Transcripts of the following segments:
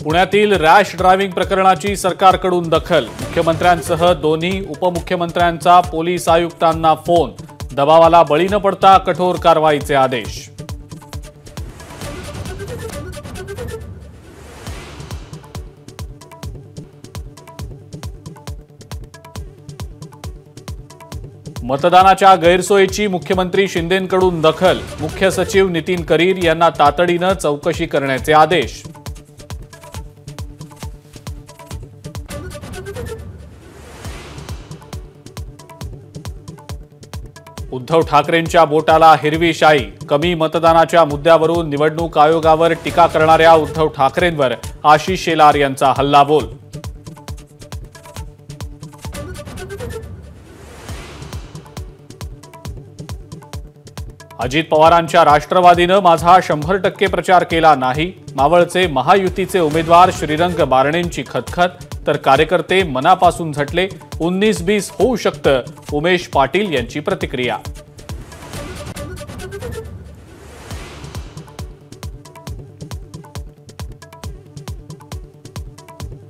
पुण्यातील rash driving प्रकरणाची सरकारकडून दखल। मुख्यमंत्र्यांसह दोन्ही उपमुख्यमंत्र्यांचा पोलीस आयुक्तांना फोन। दबावाला बळी न पडता कठोर कारवाईचे आदेश। मतदानाच्या गैरसोयीची मुख्यमंत्री शिंदेंकडून दखल। मुख्य सचिव नितीन करीर यांना तातडीने चौकशी करण्याचे आदेश। उद्धव ठाकरेंच्या बोटाला हिरवी शाई। कमी मतदानाच्या मुद्द्यावरून निवडणूक आयोगावर टीका करणाऱ्या उद्धव ठाकरेंवर आशिष शेलार यांचा हल्लाबोल। अजित पवारांच्या राष्ट्रवादीने माझा 100% प्रचार केला नाही। मावळचे महायुतीचे उमेदवार श्रीरंग बारणेंची खतखत, तर कार्यकर्ते मनापासून झटले। 19-20 होऊ शकतं, उमेश पाटील यांची प्रतिक्रिया।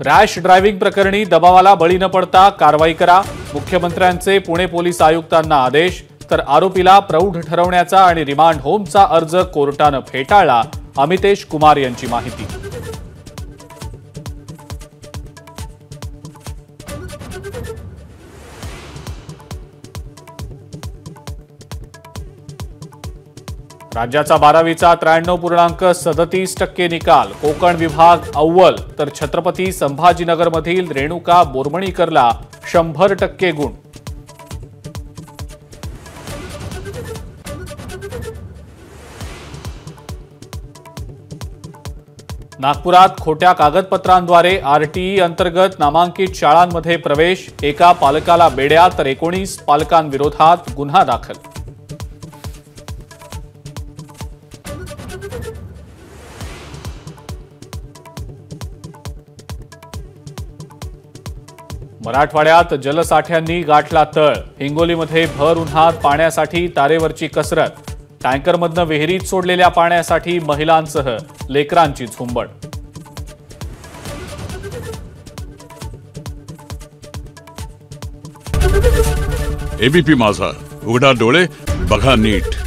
रॅश ड्रायव्हिंग प्रकरणी दबावाला बळी न पडता कारवाई करा। मुख्यमंत्र्यांचे पुणे पोलीस आयुक्तांना आदेश। तर आरोपीला प्रौढ ठरवण्याचा आणि रिमांड होमचा अर्ज कोर्टाने फेटाळला। अमितेश कुमार यांची माहिती। राज्याचा 12वीचा 93.37% निकाल। कोकण विभाग अव्वल, तर छत्रपती संभाजीनगरमधील रेणुका बोरमणीकरला 100% गुण। नागपुरात खोट्या कागदपत्रांद्वारे आरटीई अंतर्गत नामांकित शाळांमध्ये प्रवेश। एका पालकाला बेड्या, तर 19 पालकांविरोधात गुन्हा दाखल। मराठवाड्यात जलसाठ्यांनी गाठला तळ। हिंगोलीमध्ये भर उन्हात पाण्यासाठी तारेवरची कसरत। टँकरमधनं विहिरीत सोडलेल्या पाण्यासाठी महिलांसह लेकरांची झुंबड। एबीपी माझा, उघडा डोळे बघा नीट।